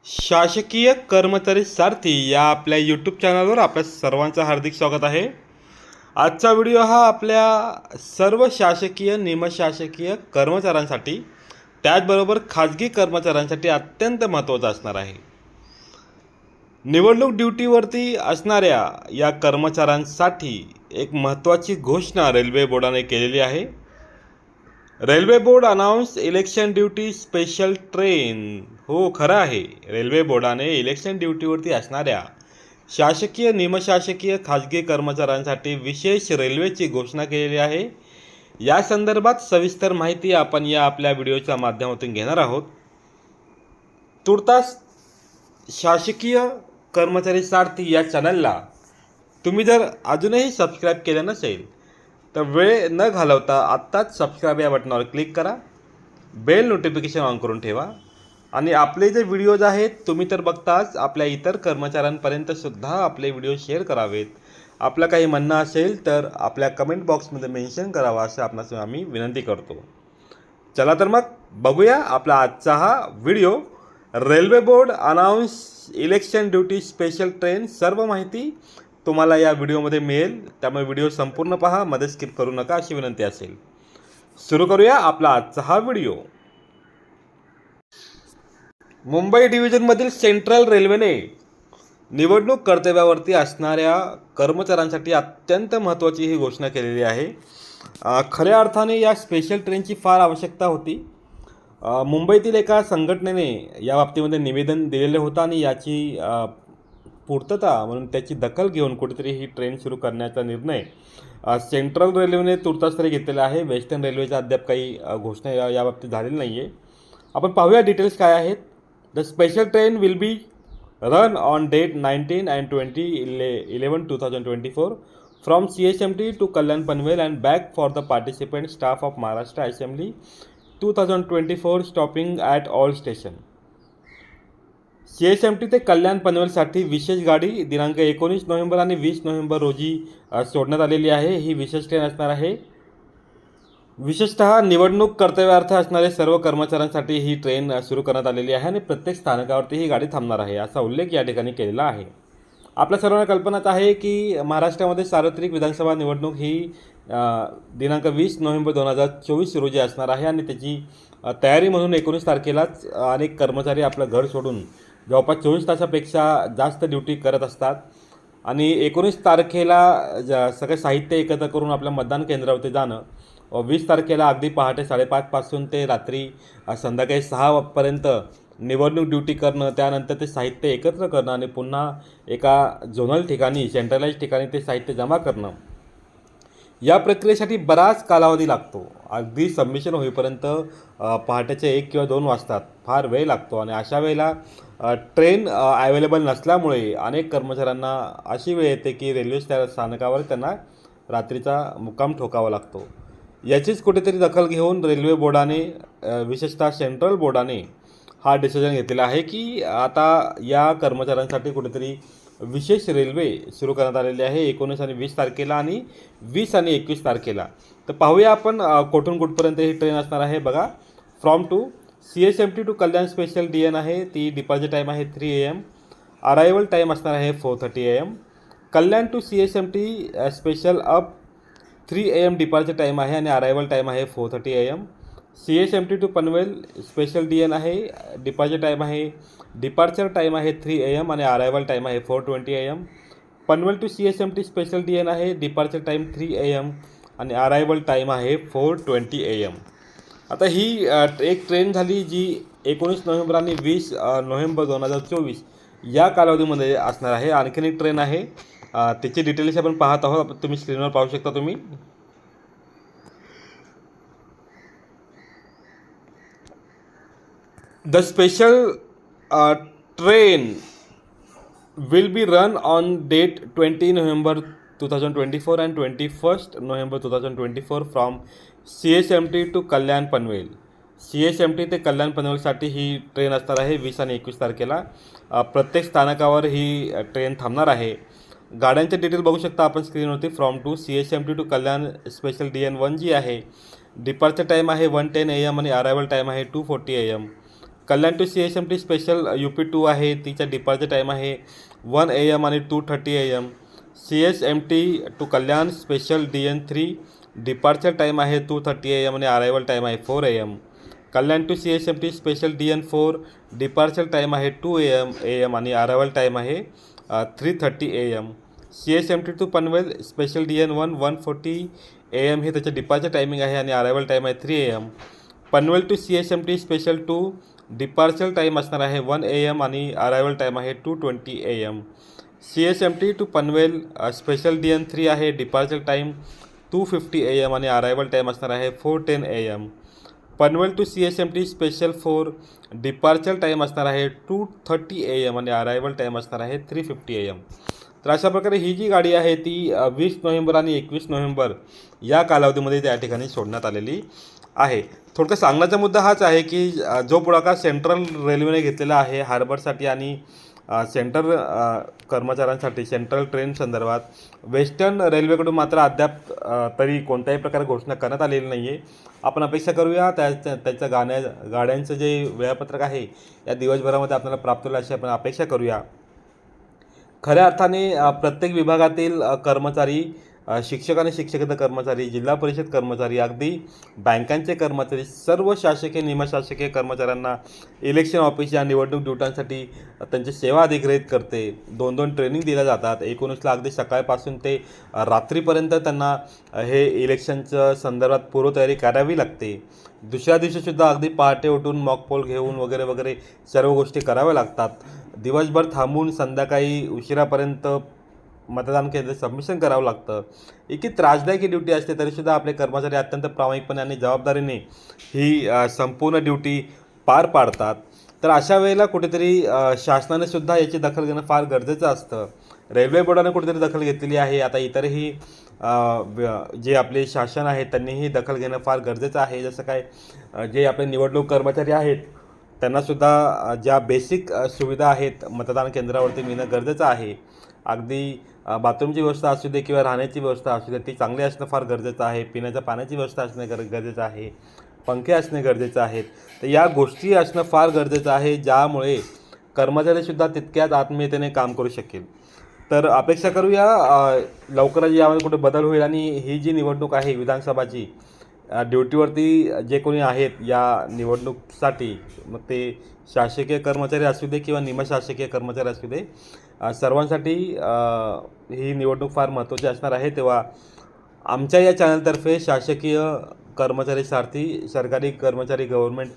शासकीय कर्मचारी सारथी या आपल्या यूट्यूब चॅनलवर आपल्या सर्वांचं हार्दिक स्वागत आहे. आजचा व्हिडिओ हा आपल्या सर्व शासकीय निमशासकीय कर्मचाऱ्यांसाठी त्याचबरोबर खाजगी कर्मचाऱ्यांसाठी अत्यंत महत्त्वाचा असणार आहे. निवडणूक ड्युटीवरती असणाऱ्या या कर्मचाऱ्यांसाठी एक महत्त्वाची घोषणा रेल्वे बोर्डाने केलेली आहे. Railway board announce election duty special train. हो, खरं आहे. रेल्वे बोर्डाने इलेक्शन ड्युटीवरती असणाऱ्या शासकीय निमशासकीय खाजगी कर्मचाऱ्यांसाठी विशेष रेल्वेची घोषणा केलेली आहे. या संदर्भात सविस्तर माहिती आपण या आपल्या व्हिडिओच्या माध्यमातून घेणार आहोत. तुर्तास शासकीय कर्मचारी सारथी या चॅनलला तुम्ही जर अजूनही सबस्क्राईब केलं नसेल तर वेळ न घालवता आत्ताच सबस्क्राईब या बटनावर क्लिक करा. बेल नोटिफिकेशन ऑन करून ठेवा आणि आपले जे व्हिडिओज आहेत तुम्ही तर बघताच, आपल्या इतर कर्मचाऱ्यांपर्यंत सुद्धा आपले व्हिडिओ शेअर करावेत. आपलं काही म्हणणं असेल तर आपल्या कमेंट बॉक्समध्ये मेन्शन करावं असं आपणास आम्ही विनंती करतो. चला तर मग बघूया आपला आजचा हा video. Railway board announce election duty special train. सर्व माहिती तुम्हाला या व्हिडिओमध्ये मिळेल, त्यामुळे व्हिडिओ संपूर्ण पहा, मध्ये स्किप करू नका अशी विनंती असेल. सुरू करूया आपला आजचा हा व्हिडिओ. मुंबई डिव्हिजनमधील सेंट्रल रेल्वेने निवडणूक कर्तव्यावरती असणाऱ्या कर्मचाऱ्यांसाठी अत्यंत महत्त्वाची ही घोषणा केलेली आहे. खऱ्या अर्थाने या स्पेशल ट्रेनची फार आवश्यकता होती. मुंबईतील एका संघटनेने या बाबतीमध्ये निवेदन दिलेलं होतं आणि याची पूर्तता म्हणून त्याची दखल घेऊन कुठेतरी ही ट्रेन सुरू करण्याचा निर्णय सेंट्रल रेल्वेने तुर्तास तरी घेतलेला आहे. वेस्टर्न रेल्वेच्या अद्याप काही घोषणा या बाबतीत झालेली नाही आहे. आपण पाहूया डिटेल्स काय आहेत. The special train will be run on date 19 and 20/11/2024 from CHMT to Kalyan Panvel and back for the participant staff of Maharashtra assembly 2024 stopping at all station. CHMT ते कल्याण पनवेलसाठी विशेष गाडी दिनांक 19 नोव्हेंबर आणि 20 नोव्हेंबर रोजी सोडण्यात आलेली आहे. ही विशेष ट्रेन असणार आहे. विशेषतः निवडणूक कर्तव्यार्थ असणारे सर्व कर्मचाऱ्यांसाठी ही ट्रेन सुरू करण्यात आलेली आहे आणि प्रत्येक स्थानकावरती ही गाडी थांबणार आहे असा उल्लेख या ठिकाणी केलेला आहे. आपल्या सर्वांना कल्पनाच आहे की महाराष्ट्रामध्ये सार्वत्रिक विधानसभा निवडणूक ही दिनांक 20 नोव्हेंबर 2024 रोजी असणार आहे आणि त्याची तयारी म्हणून 19 तारखेलाच अनेक कर्मचारी आपलं घर सोडून जवळपास 24 तासापेक्षा जास्त ड्युटी करत असतात आणि 19 तारखेला सगळे साहित्य एकत्र करून आपल्या मतदान केंद्रावरती जाणं, 20 तारखेला अगदी पहाटे 5:30 पासून ते रात्री संध्याकाळी 6 निवडणूक ड्युटी करणं, त्यानंतर ते साहित्य एकत्र करणं आणि पुन्हा एका झोनल ठिकाणी सेंट्रलाइज ठिकाणी ते साहित्य जमा करणं, या प्रक्रियेसाठी बराच कालावधी लागतो. अगदी सबमिशन होईपर्यंत पहाटेचे 1 किंवा 2 वाजतात. फार वेळ लागतो आणि अशा वेळेला ट्रेन अवेलेबल नसल्यामुळे अनेक कर्मचाऱ्यांना अशी वेळ येते की रेल्वे स्थानकावर त्यांना रात्रीचा मुक्काम ठोकावा लागतो. याचीच कुठेतरी दखल घेऊन रेल्वे बोर्डाने, विशेषतः सेंट्रल बोर्डाने हा डिसिजन घेतलेला आहे की आता या कर्मचाऱ्यांसाठी कुठेतरी विशेष रेल्वे सुरू करण्यात आलेली आहे 19 आणि 20 तारखेला आणि 20 आणि 21 तारखेला. तर पाहूया आपण कुठून कुठपर्यंत ही ट्रेन असणार आहे. बघा, from to CHMT to Kalyan special DN आहे. ती डिपॉझिट टाईम आहे 3 AM. अरायवल टाईम असणार आहे 4:30 AM. Kalyan to CHMT special up 3 AM departure time आहे आणि अरायवल टाईम आहे 4:30 AM. CHMT to Panvel special DN आहे. डिपार्चर टाईम आहे 3 AM आणि अरायवल टाईम आहे 4:20 AM. Panvel to CHMT special DN आहे. डिपार्चर टाईम 3 AM आणि अरायवल टाईम आहे 4:20 AM. आता ही एक ट्रेन झाली जी 19 नोव्हेंबर आणि 20 नोव्हेंबर 2024 या कालावधीमध्ये असणार आहे. आणखीन एक ट्रेन आहे, त्याची डिटेल्स आपण पाहत आहोत. तुम्ही स्क्रीनवर पाहू शकता तुम्ही. The special train will be run on date 20 November 2024 and 21st November 2024 from CHMT to Kalyan Panvel. CHMT ते कल्याण पनवेलसाठी ही ट्रेन असणार आहे 20 आणि 21 तारखेला. प्रत्येक स्थानकावर ही ट्रेन थांबणार आहे. गाड्यांचे डिटेल बघू शकता आपण स्क्रीनवरती. From to CHMT to Kalyan special DN 1 जी आहे, डिपार्चर टाईम आहे 1:10 AM आणि अरायवल टाईम आहे 2:40 AM. Kalyan to CHMT special UP2 आहे, तिचा डिपार्चर टाईम आहे 1 AM आणि 2:30 AM. CHMT to Kalyan special DN3 departure time आहे 2:30 AM आणि अरायवल टाईम आहे 4 AM. Kalyan to CHMT special DN4 departure time आहे 2 AM आणि अरायवल टाईम आहे 3:30 AM. CHMT to Panvel special DN1 1:40 AM हे त्याचं डिपार्चर टायमिंग आहे आणि अरायवल टाईम आहे 3 AM. Panvel to CHMT special 2 departure time असणार आहे 1 AM आणि अरायवल टाईम आहे 2:20 AM. CHMT to Panvel special DN3 आहे, डिपार्चर टाईम 2:50 AM आणि अरायवल टाईम असणार आहे 4:10 AM. Panvel to CHMT special 4 departure time असणार आहे 2:30 AM आणि अरायवल टाईम असणार आहे 3:50 AM. तर अशा प्रकारे ही जी गाडी आहे ती 20 नोव्हेंबर आणि 21 नोव्हेंबर या कालावधीमध्ये त्या ठिकाणी सोडण्यात आलेली आहे. थोडक्यात सांगण्याचा मुद्दा हाच आहे की जो पुढाकार सेंट्रल रेल्वेने घेतलेला आहे हार्बरसाठी आणि सेंट्रल कर्मचाऱ्यांसाठी सेंट्रल ट्रेन संदर्भात वेस्टर्न रेल्वेकडून मात्र अद्याप तरी कोणत्याही प्रकारे घोषणा करण्यात आलेली नाही आहे. आपण अपेक्षा करूया त्याच्या गाड्यांचं जे वेळापत्रक आहे या दिवसभरामध्ये आपल्याला प्राप्त होईल अशी आपण अपेक्षा करूया. खऱ्या अर्थाने प्रत्येक विभागातील कर्मचारी, शिक्षक आणि शिक्षकेतर कर्मचारी, जिल्हा परिषद कर्मचारी, अगदी बँकांचे कर्मचारी, सर्व शासकीय निमशासकीय कर्मचाऱ्यांना इलेक्शन ऑफिस या निवडणूक ड्युट्यांसाठी त्यांची सेवा अधिग्रहित करते. 2-2 ट्रेनिंग दिल्या जातात. 19ला अगदी सकाळपासून ते रात्रीपर्यंत त्यांना हे इलेक्शनच्या संदर्भात पूर्वतयारी करावी लागते. दुसऱ्या दिवशीसुद्धा अगदी पहाटे उठून मॉकपोल घेऊन वगैरे वगैरे सर्व गोष्टी कराव्या लागतात. दिवसभर थांबून संध्याकाळी उशिरापर्यंत मतदान केंद्र सबमिशन करावं लागतं. इतकी त्रासदायक ही ड्युटी असते, तरीसुद्धा आपले कर्मचारी अत्यंत प्रामाणिकपणे आणि जबाबदारीने ही संपूर्ण ड्युटी पार पाडतात. तर अशा वेळेला कुठेतरी शासनाने सुद्धा याची दखल घेणं फार गरजेचं असतं. रेल्वे बोर्डाने कुठेतरी दखल घेतलेली आहे. आता इतरही जे आपले शासन आहे त्यांनीही दखल घेणं फार गरजेचं आहे. जसं काय जे आपले निवडणूक कर्मचारी आहेत त्यांनासुद्धा ज्या बेसिक सुविधा आहेत मतदान केंद्रावरती मिळणं गरजेचं आहे. अगदी बाथरूमची व्यवस्था असू दे किंवा राहण्याची व्यवस्था असू दे ती चांगली असणं फार गरजेचं आहे. पिण्याच्या पाण्याची व्यवस्था असणे गरजेचं आहे. पंखे असणे गरजेचं आहे. तर या गोष्टी असणं फार गरजेचं आहे, ज्यामुळे कर्मचारीसुद्धा तितक्याच आत्मीयतेने काम करू शकेल. तर अपेक्षा करूया लवकरच यामध्ये कुठे बदल होईल आणि ही जी निवडणूक आहे विधानसभाची, ड्युटीवरती जे कोणी आहेत या निवडणूकसाठी, मग ते शासकीय कर्मचारी असू दे किंवा निमशासकीय कर्मचारी असू दे, सर्वांसाठी ही निवडणूक फार महत्त्वाची असणार आहे. तेव्हा आमच्या या चॅनलतर्फे शासकीय कर्मचारी सारथी, सरकारी कर्मचारी, गव्हर्नमेंट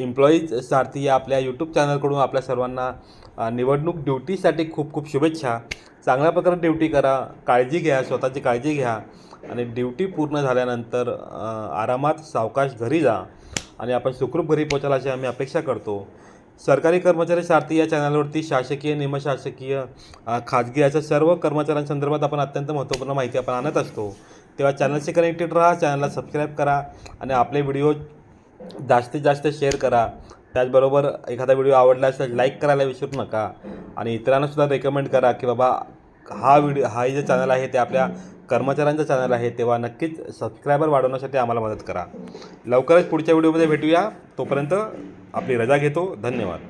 एम्प्लॉईज सारथी या आपल्या यूट्यूब चॅनलकडून आपल्या सर्वांना निवडणूक ड्युटीसाठी खूप खूप शुभेच्छा. चांगल्या प्रकारे ड्युटी करा, काळजी घ्या, स्वतःची काळजी घ्या आणि ड्युटी पूर्ण झाल्यानंतर आरामात सावकाश घरी जा आणि आपण सुखरूप घरी पोचाल अशी आम्ही अपेक्षा करतो. सरकारी कर्मचारी सारथी या चॅनलवरती शासकीय, निमशासकीय, खाजगी अशा सर्व कर्मचाऱ्यांसंदर्भात आपण अत्यंत महत्त्वपूर्ण माहिती आपण आणत असतो. तेव्हा चॅनलशी कनेक्टेड राहा, चॅनलला सबस्क्राईब करा आणि आपले व्हिडिओ जास्तीत जास्त शेअर करा. त्याचबरोबर एखादा व्हिडिओ आवडला असेल लाईक करायला विसरू नका आणि इतरांनासुद्धा रेकमेंड करा की बाबा हा जे चॅनल आहे ते आपल्या कर्मचाऱ्यांचं चॅनल आहे. तेव्हा नक्कीच सबस्क्रायबर वाढवण्यासाठी आम्हाला मदत करा. लवकरच पुढच्या व्हिडिओमध्ये भेटूया. तोपर्यंत आपली रजा घेतो. धन्यवाद.